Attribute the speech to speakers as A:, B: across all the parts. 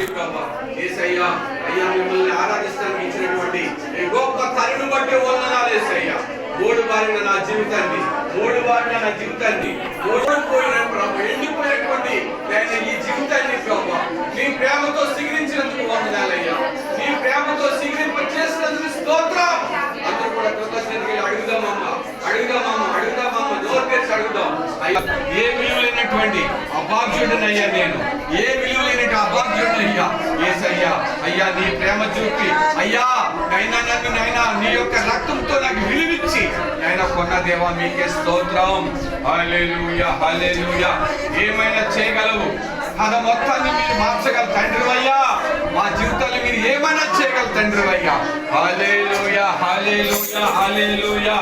A: ఉంది ప్రభా. యేసయ్యా అయ్యా మిమ్మల్ని ఆరాధిస్తానికి ఇచ్చినటువంటి ఈ గొప్ప కరుణ బట్టి వందనాలు యేసయ్యా. మూడుబారిన నా జీవితాన్ని ఓడిపోయిన ప్రభా, ఎండిపోయినటువంటి ఈ జీవితాన్ని ప్రభా నీ ప్రేమతో సిగిరించినందుకు వందనాలయ్యా. నీ ప్రేమతో సిగిరింప చేసినందుకు స్తోత్రం. అందరూ కూడా కృతజ్ఞతగా అడుగుదామమ్మా నోరు తెరిచి అడుగుదాం. అయ్యా ఏ విలువ లేనటువంటి అభాగ్యుడినయ్యా, నేను ఏ విలువ లేనట్టు అభాగ్యుడినయ్యా. యేసయ్యా అయ్యా నీ ప్రేమ చూపి అయ్యా నన్ను నీ యొక్క రక్తంతో నాకు విలువిచ్చి కొన్న దేవా మీకే స్తోత్రం. హల్లెలూయా హల్లెలూయా. ఏమైనా చేయగలవు, అది మొత్తాన్ని మీరు మార్చగల తండ్రివయ్యా. మా జీవితాన్ని మీరు ఏమైనా చేయగల తండ్రివయ్యా. హల్లెలూయా హల్లెలూయా హల్లెలూయా.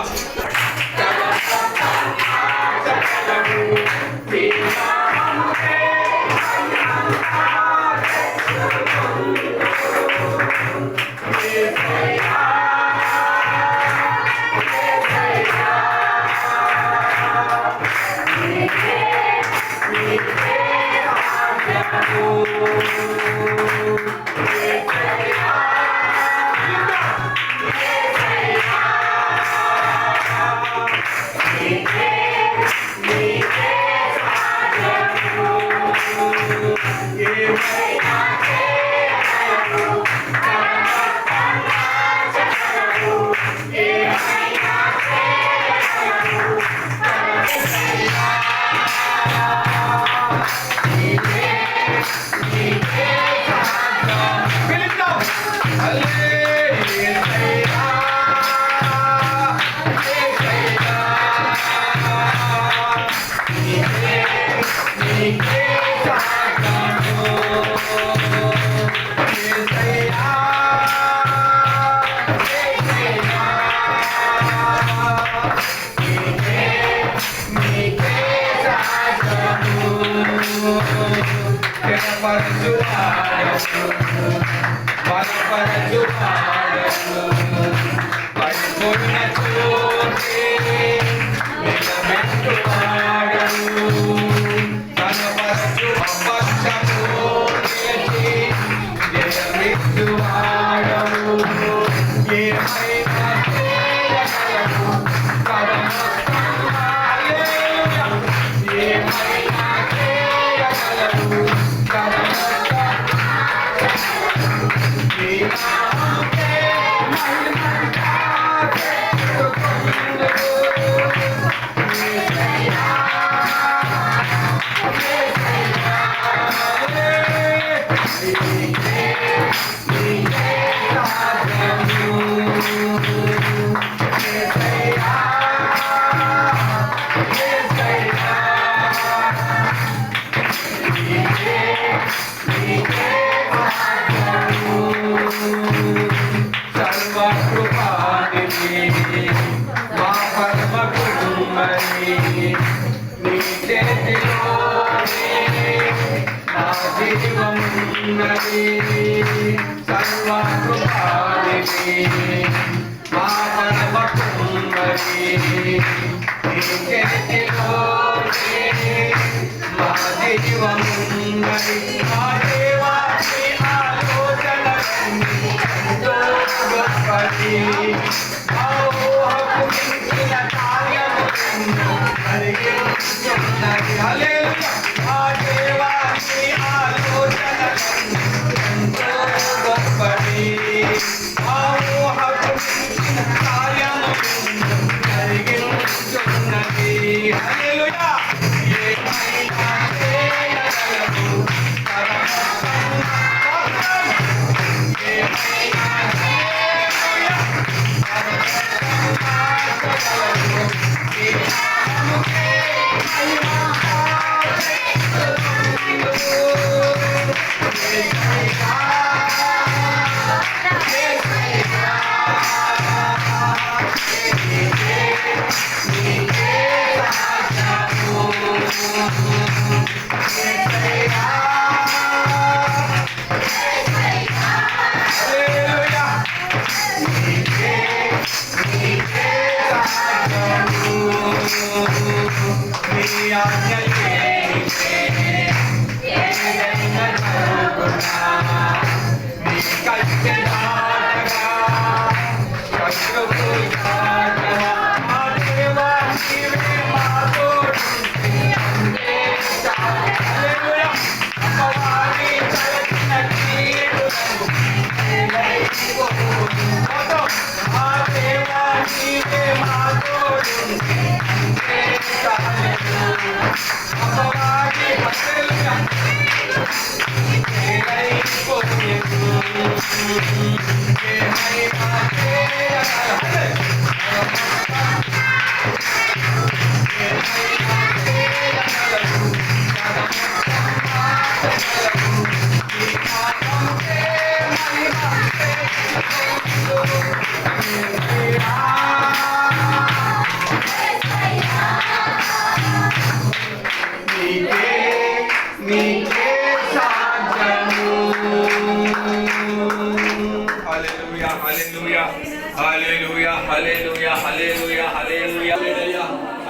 B: Yes.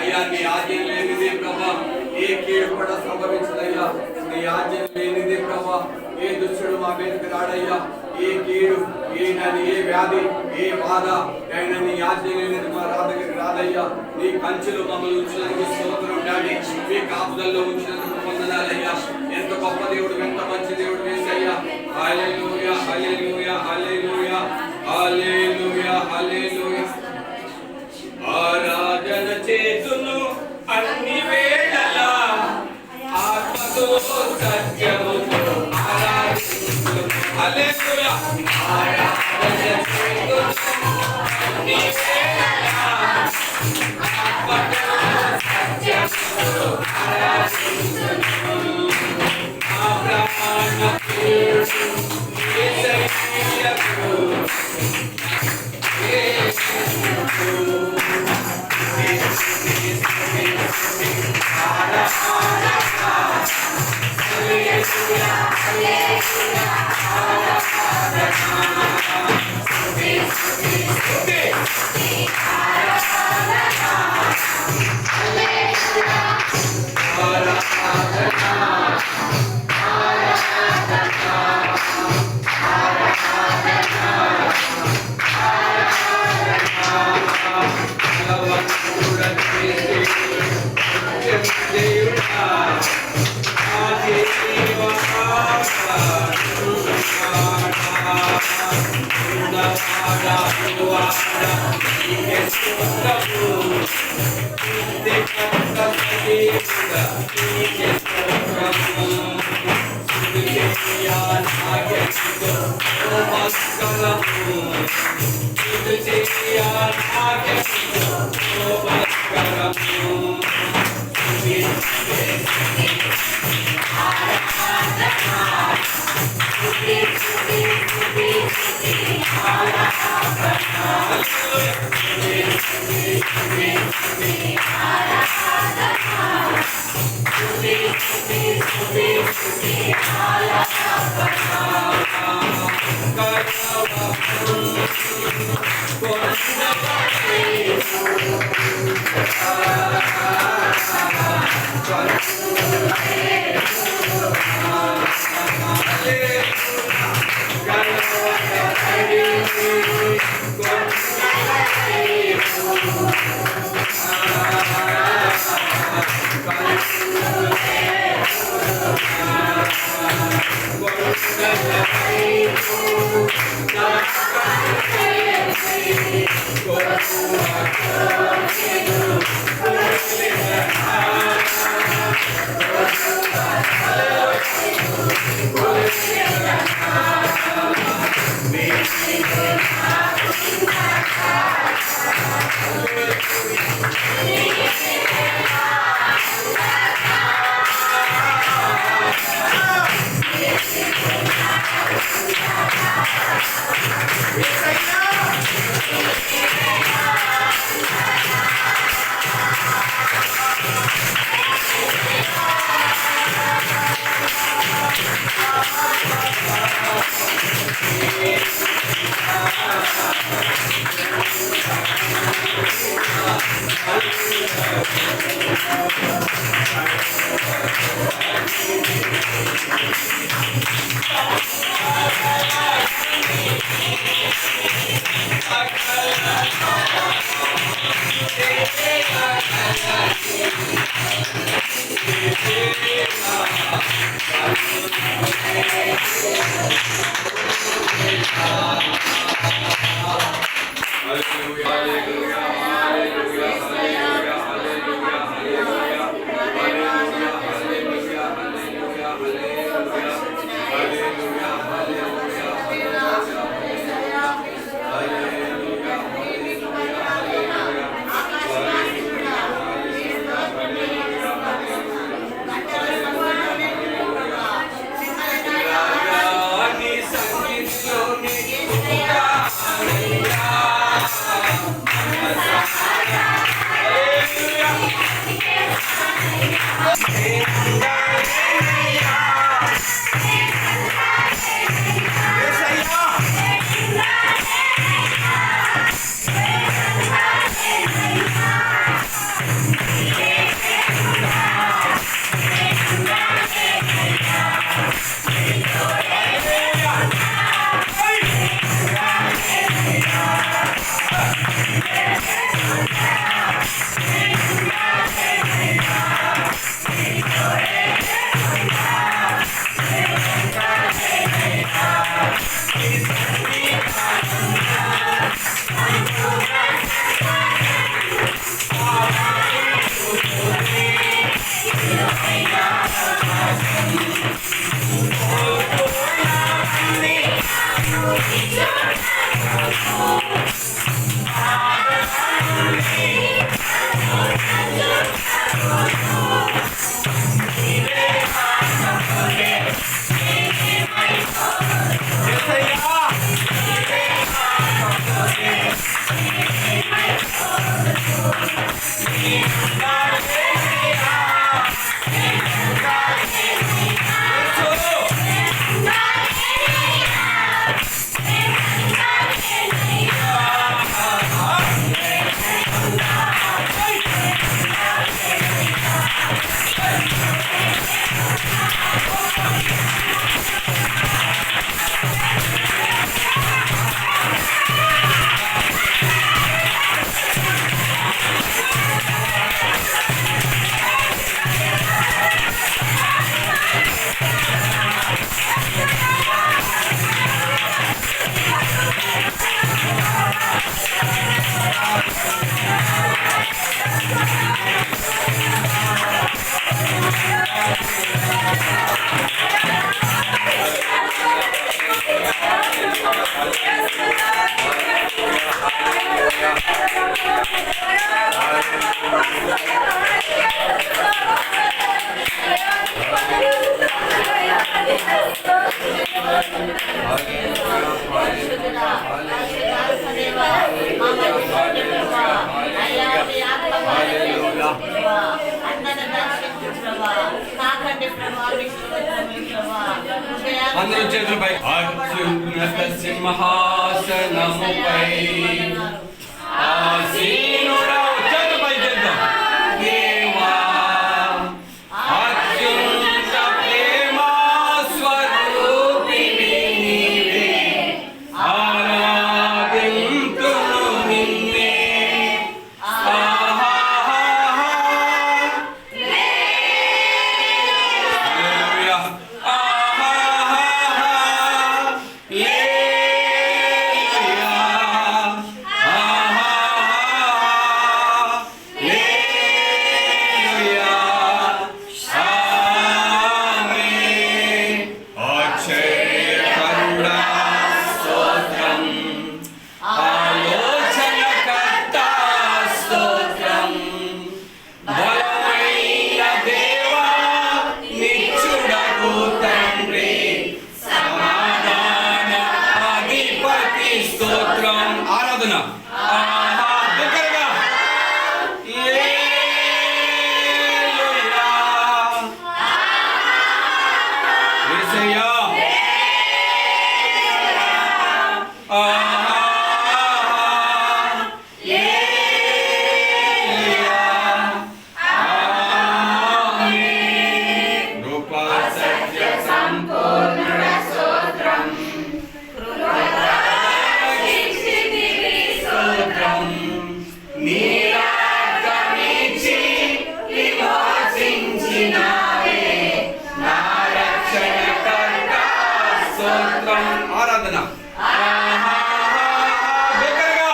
A: అయ్యా నీ ఆజ్ఞ లేనిదే ప్రభా ఏ కీడు కూడా సంభవించదయ్యా. నీ ఆజ్ఞ లేనిదే ప్రభా ఏ దుష్టుడు మా మీదకి రాడయ్యా. ఏ కీడు ఏ వ్యాధి ఏ బాధ అయినా నీ ఆజ్ఞ లేనిది మా దగ్గరికి రాదయ్యా. నీ కంచెలు మమ్మల్ని ఉంచినందుకు స్తోత్రం డాడీ. మీ కాపుదల్లో ఉంచినందుకు వందనాలయ్యా. ఎంత గొప్ప దేవుడు, ఎంత మంచి దేవుడు వేసయ్యా. హల్లెలూయా హల్లెలూయా హల్లెలూయా హల్లెలూయా హల్లెలూయా. ఆరాధన చేతును అన్ని వేళలా ఆత్మతో సత్యముతో ఆరాధించు. హల్లెలూయా. ఆరాధన చేతును అన్ని వేళలా ఆత్మతో సత్యముతో ఆరాధించు. నా ప్రాణ ప్రియుడు యేసయ్యకు
B: అందరూ చేతులపై అత్యున్నత సింహాసనముపై ఆసీనుడా చేతులపై చేద్దాం దేవా అత్యున్నత ప్రేమ స్వరూపిణి నీవే ఆరాధింతును నిన్నే ఆరాధన దగ్గరగా యేసయ్యా రూప సత్య సంపూర్ణ స్తోత్రం నీరాగమించి విమోచించినావే నా రక్షణకర్త స్తోత్రం ఆరాధన దగ్గరగా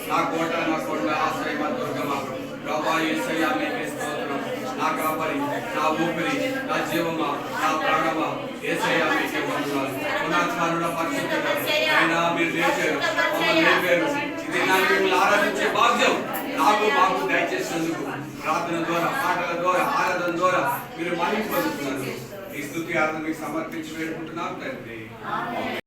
B: నా కోట నా కొండ ఆశ్రయ దుర్గమ ప్రభా యేసయ్యా మీకే స్తోత్రం నా కాపరి నా ఊపిరి నా జీవమా నా ప్రాణమా యేసయ్యా మీకే వందనాలు పునరుద్ధానుడ పరిశుద్ధుడా అయినా మీరు లేచారు మమ్మల్ని లేపారు ఇది నాకు మిమ్మల్ని ఆరాధించే భాగ్యం మాకు దయచేసినందుకు ప్రార్థన ద్వారా పాటల ద్వారా ఆరాధన ద్వారా మీరు మహిమ పొందుతున్నారు ఈ స్తుతి ఆరాధన మీకు సమర్పించి వేడుకుంటున్నాం తండ్రి.